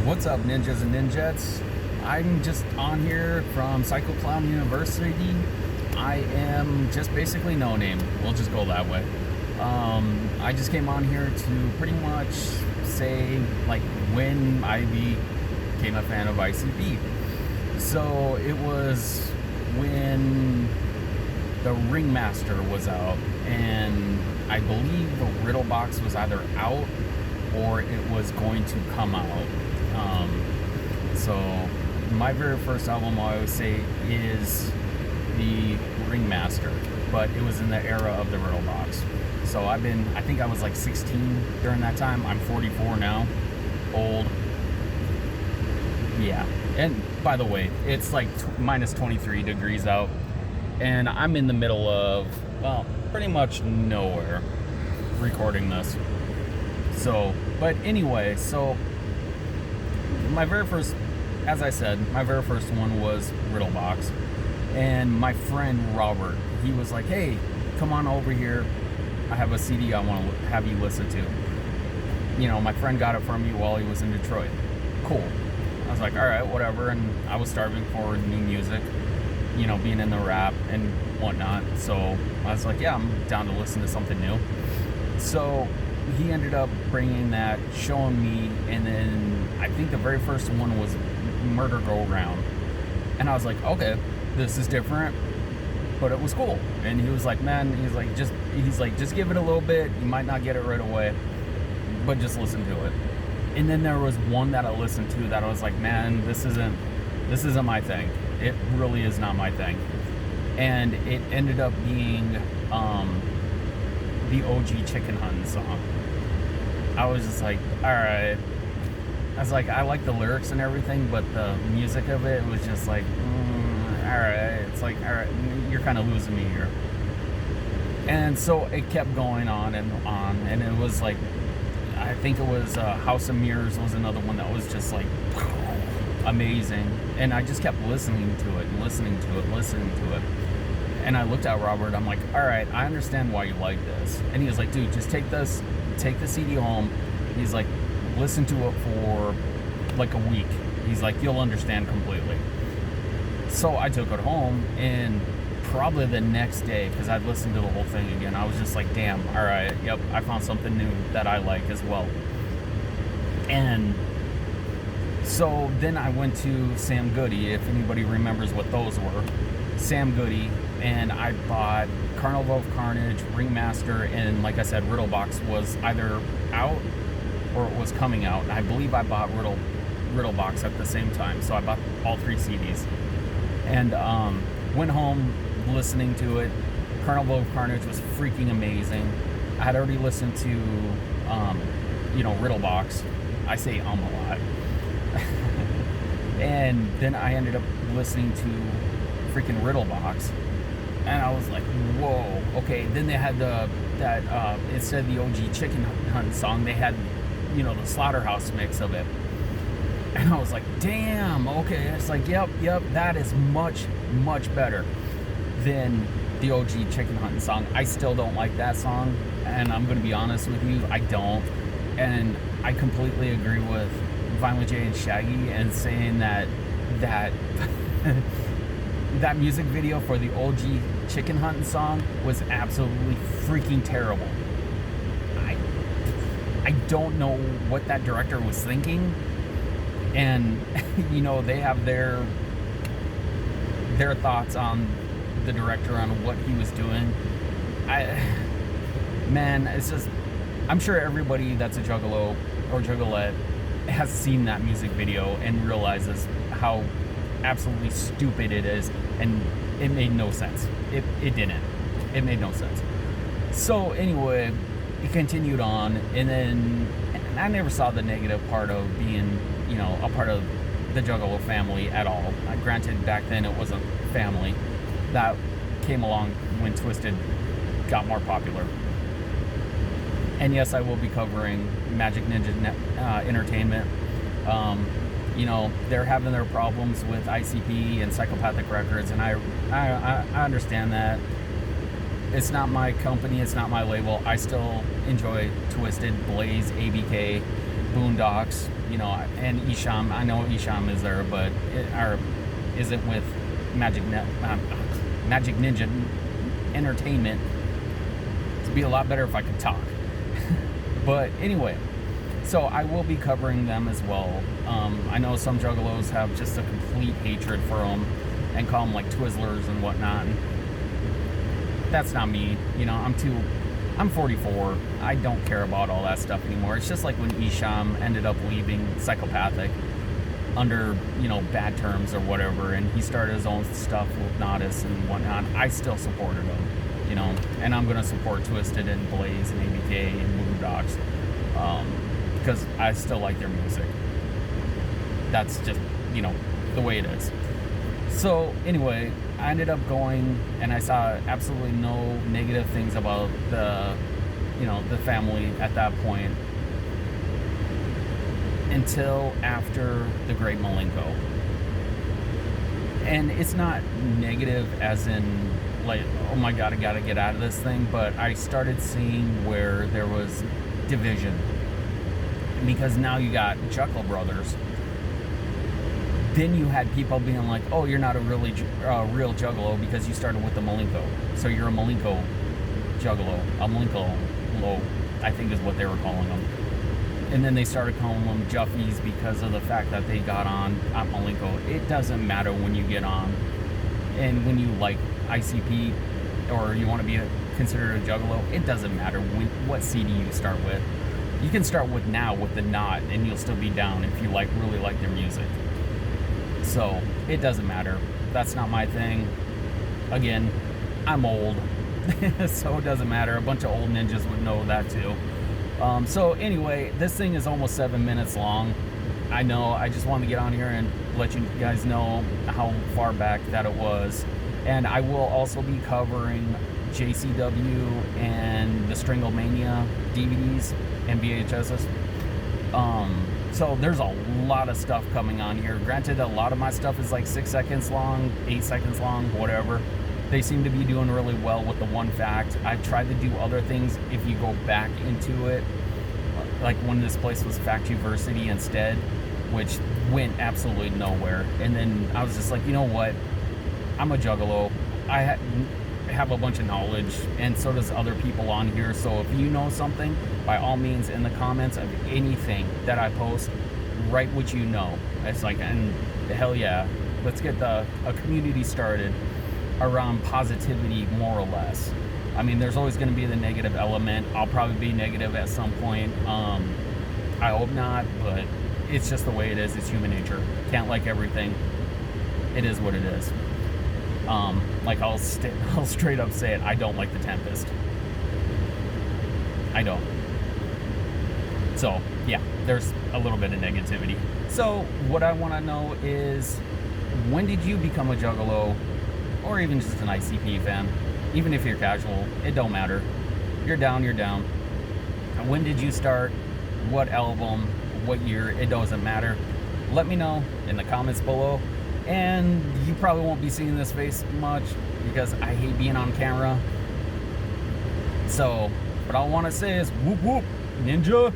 What's up, ninjas and ninjets? I'm just on here from Psycho Clown University. I am just basically no name. We'll just go that way. I just came on here to pretty much say like when I became a fan of ICP. So it was when the Ringmaster was out, and I believe the Riddle Box was either out or it was going to come out. So my very first album, I always say, is the Ringmaster, but it was in the era of the Riddle Box. So I think I was like 16 during that time. I'm 44 now, old. Yeah, and by the way, it's like minus 23 degrees out, and I'm in the middle of, well, pretty much nowhere recording this. So, but anyway, so my very first, as I said, my very first one was Riddle Box. And my friend Robert, he was like, hey, come on over here. I have a CD I want to have you listen to. You know, my friend got it from me while he was in Detroit. Cool. I was like, all right, whatever. And I was starving for new music, you know, being in the rap and whatnot. So I was like, yeah, I'm down to listen to something new. So he ended up bringing that, showing me, and then I think the very first one was Murder Go Round. And I was like, okay, this is different, but it was cool. And he was like, man, he's like, just give it a little bit. You might not get it right away, but just listen to it. And then there was one that I listened to that I was like, man, this isn't my thing. It really is not my thing. And it ended up being the OG Chicken Hunting song. I was just like, all right. I was like, I like the lyrics and everything, but the music of it was just like, all right. It's like, all right, you're kind of losing me here. And so it kept going on, and it was like, I think it was House of Mirrors was another one that was just like amazing. And I just kept listening to it, listening to it. And I looked at Robert, I'm like, all right, I understand why you like this. And he was like, dude, just take the CD home. He's like, listen to it for like a week. He's like, you'll understand completely. So I took it home, and probably the next day, because I'd listened to the whole thing again, I was just like, damn, all right, yep, I found something new that I like as well. And so then I went to Sam Goody, if anybody remembers what those were. Sam Goody, and I bought Carnival of Carnage, Ringmaster, and like I said, Riddle Box was either out or it was coming out. I believe I bought Riddle Box at the same time, so I bought all 3 CDs. And went home listening to it. Carnival of Carnage was freaking amazing. I had already listened to, Riddle Box. I say a lot. And then I ended up listening to freaking Riddle Box, and I was like, whoa, okay. Then they had that instead of the OG Chicken Hunt song, they had, the Slaughterhouse mix of it. And I was like, damn, okay. It's like, yep, that is much, much better than the OG Chicken Hunting song. I still don't like that song, and I'm going to be honest with you, I don't. And I completely agree with Violent J and Shaggy and saying that that music video for the OG Chicken Hunting song was absolutely freaking terrible. I don't know what that director was thinking. And, they have their thoughts on the director, on what he was doing. It's just, I'm sure everybody that's a Juggalo or Juggalette has seen that music video and realizes how absolutely stupid it is, and it made no sense. It didn't. It made no sense. So anyway, it continued on, and I never saw the negative part of being, a part of the Juggalo family at all. Granted, back then it wasn't family. That came along when Twisted got more popular. And yes, I will be covering Magic Ninja Entertainment. They're having their problems with ICP and Psychopathic Records, and I understand that. It's not my company, it's not my label. I still enjoy Twisted, Blaze, ABK. Boondocks, you know, and Isham. I know Isham is there, but isn't with Magic Ninja Entertainment. It'd be a lot better if I could talk. But anyway, so I will be covering them as well. I know some Juggalos have just a complete hatred for them and call them like Twizzlers and whatnot. And that's not me. You know, I'm 44. I don't care about all that stuff anymore. It's just like when Isham ended up leaving Psychopathic under, you know, bad terms or whatever, and he started his own stuff with Nodis and whatnot. I still supported him, you know, and I'm going to support Twisted and Blaze and ABK and Boondocks because I still like their music. That's just, you know, the way it is. So anyway, I ended up going and I saw absolutely no negative things about the, you know, the family at that point until after the Great Malenko. And it's not negative as in like, oh my god, I gotta get out of this thing, but I started seeing where there was division. Because now you got Juggalo brothers. Then you had people being like, oh, you're not a real Juggalo because you started with the Malenko. So you're a Malenko Juggalo. A Malenko, I think is what they were calling them. And then they started calling them Juffies because of the fact that they got on at Malenko. It doesn't matter when you get on. And when you like ICP or you want to be considered a Juggalo, it doesn't matter what CD you start with. You can start with now with the Knot and you'll still be down if you really like their music. So it doesn't matter. That's not my thing. Again, I'm old, so it doesn't matter. A bunch of old ninjas would know that too. So anyway, this thing is almost 7 minutes long. I know, I just wanted to get on here and let you guys know how far back that it was. And I will also be covering JCW and the Stranglemania DVDs and VHSs. So there's a lot of stuff coming on here. Granted, a lot of my stuff is like 6 seconds long, 8 seconds long, whatever. They seem to be doing really well with the one fact. I've tried to do other things if you go back into it, like when this place was Factuversity instead, which went absolutely nowhere. And then I was just like, you know what? I'm a Juggalo. I have a bunch of knowledge, and so does other people on here. So if you know something, by all means, in the comments of anything that I post, write what you know. It's like, and hell yeah, let's get a community started around positivity, more or less. I mean, there's always going to be the negative element. I'll probably be negative at some point. I hope not, but it's just the way it is. It's human nature. Can't like everything. It is what it is. Like I'll straight up say it. I don't like the Tempest. I don't. So yeah, there's a little bit of negativity. So what I want to know is, when did you become a Juggalo, or even just an ICP fan? Even if you're casual, it don't matter. You're down, you're down. And when did you start? What album? What year? It doesn't matter. Let me know in the comments below. And you probably won't be seeing this face much because I hate being on camera. So, what I want to say is, whoop whoop, ninja.